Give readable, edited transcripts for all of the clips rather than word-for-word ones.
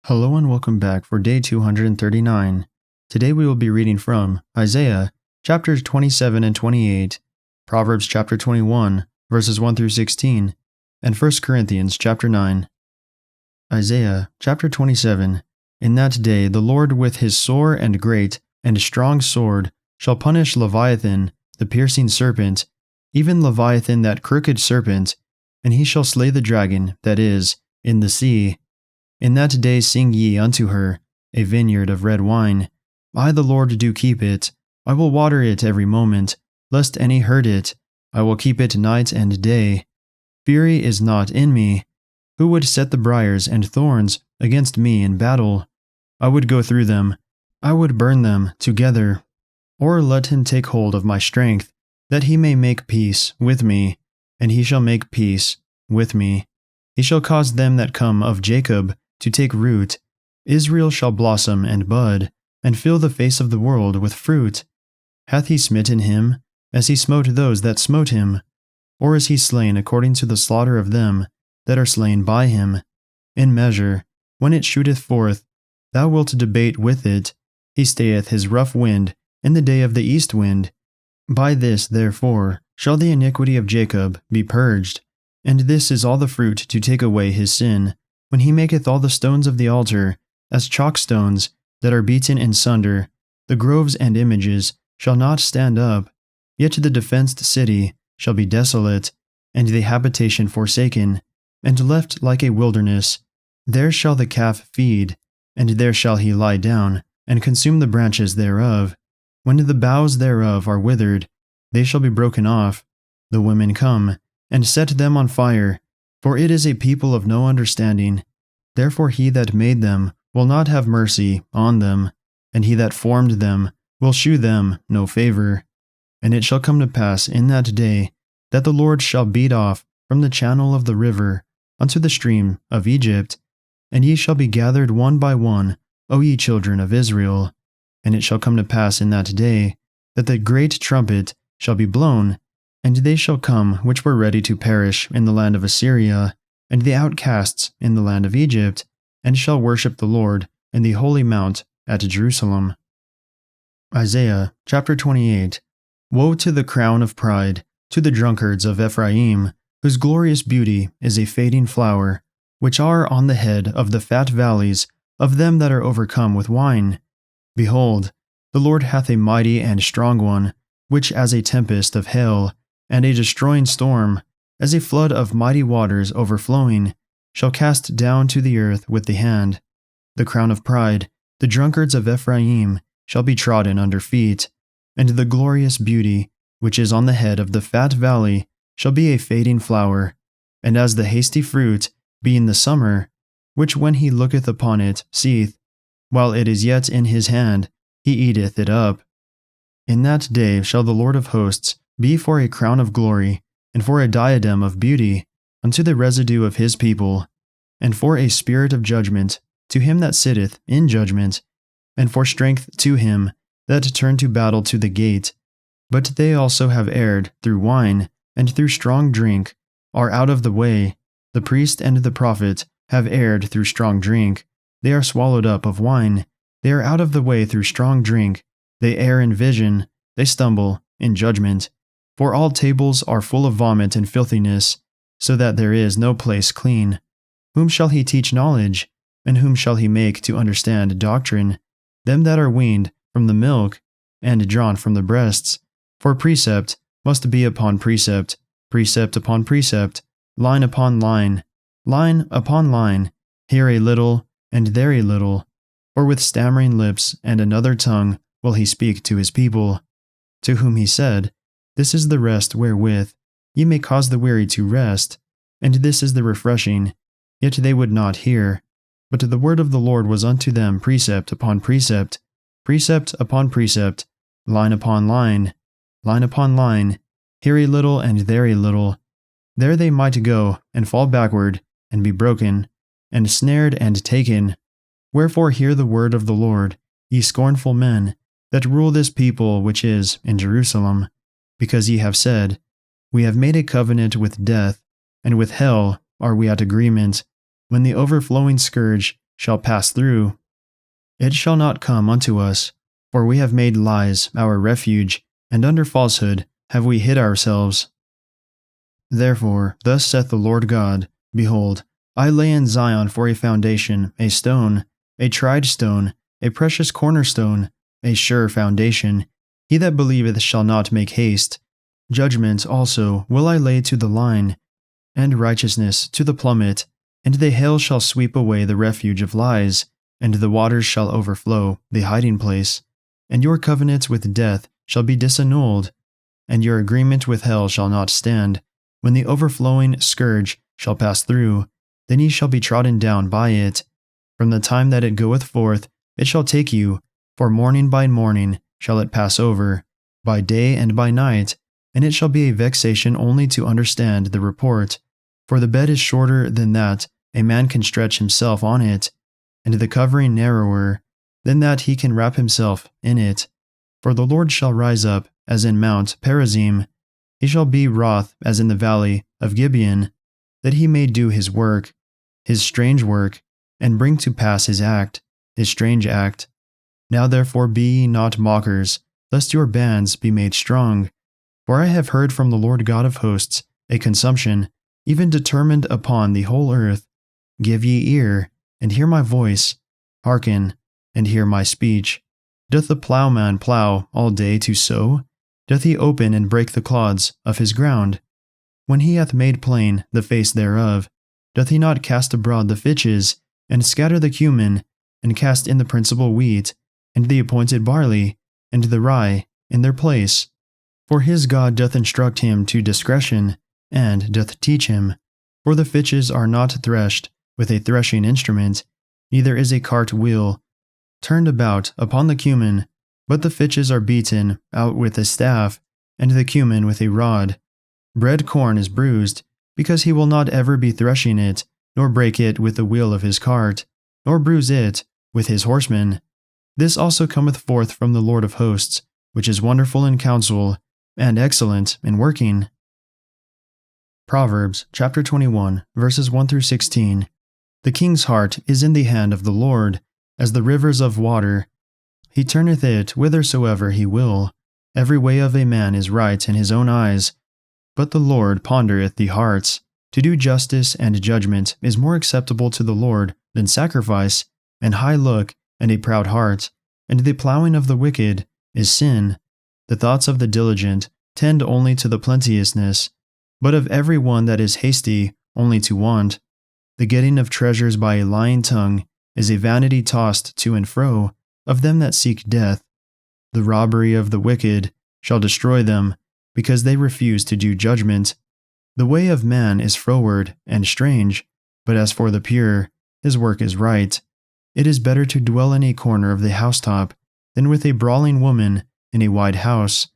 Hello and welcome back for day 239. Today we will be reading from Isaiah chapters 27 and 28, Proverbs chapter 21, verses 1 through 16, and 1 Corinthians chapter 9. Isaiah chapter 27. In that day the Lord with his sore and great and strong sword shall punish Leviathan, the piercing serpent, even Leviathan that crooked serpent, and he shall slay the dragon that is in the sea. In that day sing ye unto her, a vineyard of red wine. I the Lord do keep it. I will water it every moment, lest any hurt it. I will keep it night and day. Fury is not in me. Who would set the briars and thorns against me in battle? I would go through them. I would burn them together. Or let him take hold of my strength, that he may make peace with me, and he shall make peace with me. He shall cause them that come of Jacob to take root. Israel shall blossom and bud, and fill the face of the world with fruit. Hath he smitten him, as he smote those that smote him? Or is he slain according to the slaughter of them that are slain by him? In measure, when it shooteth forth, thou wilt debate with it. He stayeth his rough wind in the day of the east wind. By this, therefore, shall the iniquity of Jacob be purged, and this is all the fruit to take away his sin, when he maketh all the stones of the altar as chalk stones that are beaten in sunder. The groves and images shall not stand up, yet the defenced city shall be desolate, and the habitation forsaken, and left like a wilderness. There shall the calf feed, and there shall he lie down, and consume the branches thereof. When the boughs thereof are withered, they shall be broken off. The women come, and set them on fire, for it is a people of no understanding. Therefore he that made them will not have mercy on them, and he that formed them will shew them no favor. And it shall come to pass in that day that the Lord shall beat off from the channel of the river unto the stream of Egypt, and ye shall be gathered one by one, O ye children of Israel. And it shall come to pass in that day that the great trumpet shall be blown, and they shall come which were ready to perish in the land of Assyria, and the outcasts in the land of Egypt, and shall worship the Lord in the holy mount at Jerusalem. Isaiah chapter 28. Woe to the crown of pride, to the drunkards of Ephraim, whose glorious beauty is a fading flower, which are on the head of the fat valleys of them that are overcome with wine. Behold, the Lord hath a mighty and strong one, which as a tempest of hail, and a destroying storm, as a flood of mighty waters overflowing, shall cast down to the earth with the hand. The crown of pride, the drunkards of Ephraim, shall be trodden under feet, and the glorious beauty, which is on the head of the fat valley, shall be a fading flower, and as the hasty fruit be in the summer, which when he looketh upon it seeth, while it is yet in his hand, he eateth it up. In that day shall the Lord of hosts be for a crown of glory, and for a diadem of beauty, unto the residue of his people, and for a spirit of judgment to him that sitteth in judgment, and for strength to him that turned to battle to the gate. But they also have erred through wine, and through strong drink, are out of the way. The priest and the prophet have erred through strong drink. They are swallowed up of wine. They are out of the way through strong drink. They err in vision. They stumble in judgment. For all tables are full of vomit and filthiness, so that there is no place clean. Whom shall he teach knowledge? And whom shall he make to understand doctrine? Them that are weaned from the milk, and drawn from the breasts. For precept must be upon precept, precept upon precept, line upon line, line upon line, here a little, and there a little. For with stammering lips and another tongue will he speak to his people. To whom he said, This is the rest wherewith ye may cause the weary to rest, and this is the refreshing. Yet they would not hear. But the word of the Lord was unto them precept upon precept, precept upon precept, line upon line, line upon line, here a little and there a little. There they might go and fall backward, and be broken, and snared and taken. Wherefore hear the word of the Lord, ye scornful men, that rule this people which is in Jerusalem. Because ye have said, We have made a covenant with death, and with hell are we at agreement, when the overflowing scourge shall pass through. It shall not come unto us, for we have made lies our refuge, and under falsehood have we hid ourselves. Therefore, thus saith the Lord God, Behold, I lay in Zion for a foundation, a stone, a tried stone, a precious cornerstone, a sure foundation. He that believeth shall not make haste. Judgment also will I lay to the line, and righteousness to the plummet, and the hail shall sweep away the refuge of lies, and the waters shall overflow the hiding place. And your covenant with death shall be disannulled, and your agreement with hell shall not stand. When the overflowing scourge shall pass through, then ye shall be trodden down by it. From the time that it goeth forth, it shall take you, for morning by morning shall it pass over, by day and by night, and it shall be a vexation only to understand the report. For the bed is shorter than that a man can stretch himself on it, and the covering narrower than that he can wrap himself in it. For the Lord shall rise up as in Mount Perazim, he shall be wroth as in the valley of Gibeon, that he may do his work, his strange work, and bring to pass his act, his strange act. Now therefore be ye not mockers, lest your bands be made strong. For I have heard from the Lord God of hosts a consumption, even determined upon the whole earth. Give ye ear, and hear my voice. Hearken, and hear my speech. Doth the plowman plow all day to sow? Doth he open and break the clods of his ground? When he hath made plain the face thereof, doth he not cast abroad the fitches, and scatter the cumin, and cast in the principal wheat, and the appointed barley, and the rye, in their place? For his God doth instruct him to discretion, and doth teach him. For the fitches are not threshed with a threshing instrument, neither is a cart wheel turned about upon the cumin, but the fitches are beaten out with a staff, and the cumin with a rod. Bread corn is bruised, because he will not ever be threshing it, nor break it with the wheel of his cart, nor bruise it with his horsemen. This also cometh forth from the Lord of hosts, which is wonderful in counsel, and excellent in working. Proverbs chapter 21, verses 1 through 16. The king's heart is in the hand of the Lord, as the rivers of water. He turneth it whithersoever he will. Every way of a man is right in his own eyes, but the Lord pondereth the hearts. To do justice and judgment is more acceptable to the Lord than sacrifice, and high look, and a proud heart, and the plowing of the wicked is sin. The thoughts of the diligent tend only to the plenteousness, but of every one that is hasty only to want. The getting of treasures by a lying tongue is a vanity tossed to and fro of them that seek death. The robbery of the wicked shall destroy them, because they refuse to do judgment. The way of man is froward and strange, but as for the pure, his work is right. It is better to dwell in a corner of the housetop than with a brawling woman in a wide house.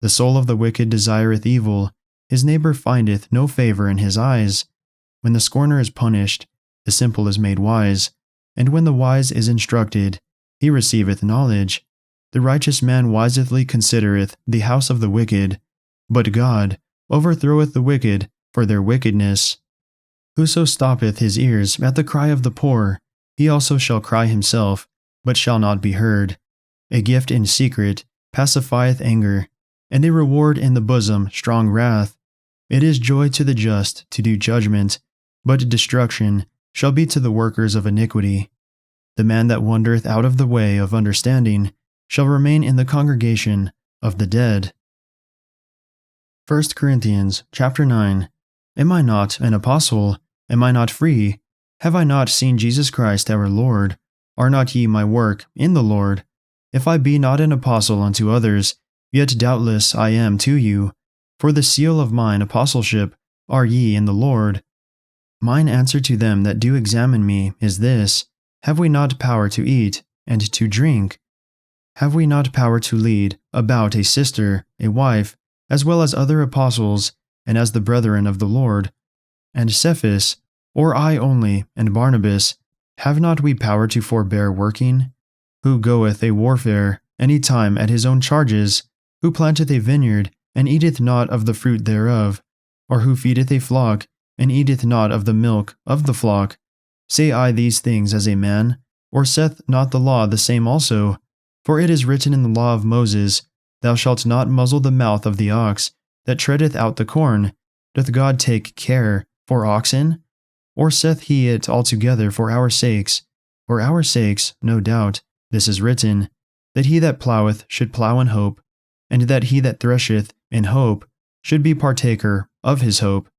The soul of the wicked desireth evil, his neighbor findeth no favor in his eyes. When the scorner is punished, the simple is made wise, and when the wise is instructed, he receiveth knowledge. The righteous man wisely considereth the house of the wicked, but God overthroweth the wicked for their wickedness. Whoso stoppeth his ears at the cry of the poor, he also shall cry himself, but shall not be heard. A gift in secret pacifieth anger, and a reward in the bosom strong wrath. It is joy to the just to do judgment, but destruction shall be to the workers of iniquity. The man that wandereth out of the way of understanding shall remain in the congregation of the dead. 1 Corinthians chapter 9. Am I not an apostle? Am I not free? Have I not seen Jesus Christ our Lord? Are not ye my work in the Lord? If I be not an apostle unto others, yet doubtless I am to you. For the seal of mine apostleship are ye in the Lord. Mine answer to them that do examine me is this: Have we not power to eat and to drink? Have we not power to lead about a sister, a wife, as well as other apostles, and as the brethren of the Lord? And Cephas, or I only, and Barnabas, have not we power to forbear working? Who goeth a warfare any time at his own charges? Who planteth a vineyard, and eateth not of the fruit thereof? Or who feedeth a flock, and eateth not of the milk of the flock? Say I these things as a man? Or saith not the law the same also? For it is written in the law of Moses, Thou shalt not muzzle the mouth of the ox that treadeth out the corn. Doth God take care for oxen? Or saith he it altogether for our sakes? For our sakes, no doubt, this is written, that he that ploweth should plow in hope, and that he that thresheth in hope should be partaker of his hope.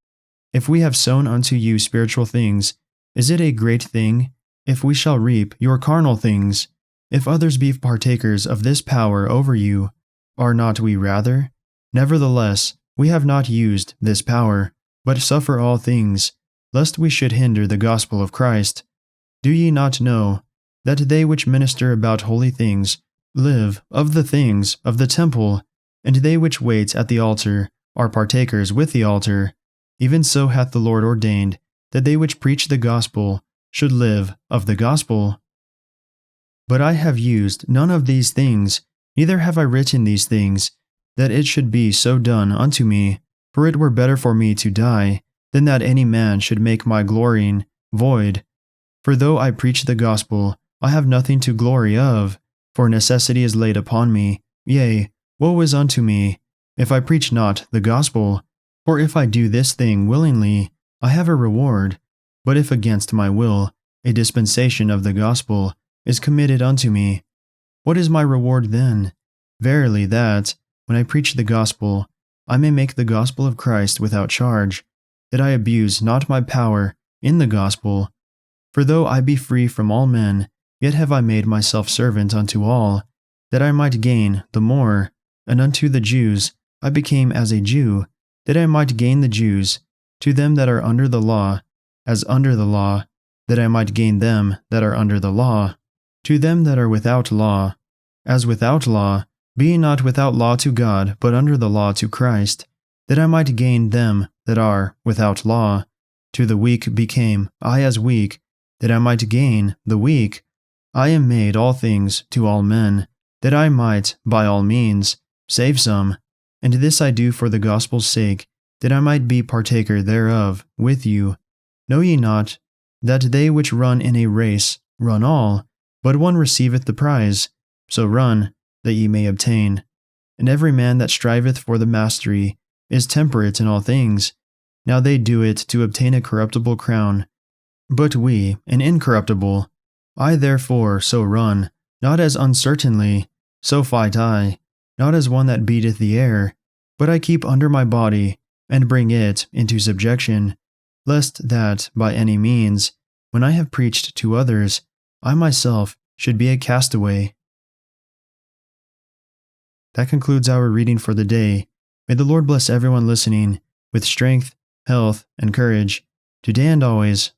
If we have sown unto you spiritual things, is it a great thing if we shall reap your carnal things? If others be partakers of this power over you, are not we rather? Nevertheless, we have not used this power, but suffer all things, lest we should hinder the gospel of Christ. Do ye not know that they which minister about holy things live of the things of the temple, and they which wait at the altar are partakers with the altar? Even so hath the Lord ordained that they which preach the gospel should live of the gospel. But I have used none of these things, neither have I written these things, that it should be so done unto me. For it were better for me to die, than that any man should make my glorying void. For though I preach the gospel, I have nothing to glory of, for necessity is laid upon me. Yea, woe is unto me, if I preach not the gospel. For if I do this thing willingly, I have a reward. But if against my will, a dispensation of the gospel is committed unto me, what is my reward then? Verily that, when I preach the gospel, I may make the gospel of Christ without charge, that I abuse not my power in the gospel. For though I be free from all men, yet have I made myself servant unto all, that I might gain the more. And unto the Jews I became as a Jew, that I might gain the Jews. To them that are under the law, as under the law, that I might gain them that are under the law. To them that are without law, as without law, being not without law to God, but under the law to Christ, that I might gain them that are without law. To the weak became I as weak, that I might gain the weak. I am made all things to all men, that I might, by all means, save some. And this I do for the gospel's sake, that I might be partaker thereof with you. Know ye not that they which run in a race run all, but one receiveth the prize? So run, that ye may obtain. And every man that striveth for the mastery is temperate in all things. Now they do it to obtain a corruptible crown, but we an incorruptible. I therefore so run, not as uncertainly, so fight I, not as one that beateth the air, but I keep under my body, and bring it into subjection, lest that, by any means, when I have preached to others, I myself should be a castaway. That concludes our reading for the day. May the Lord bless everyone listening with strength, health, and courage, today and always.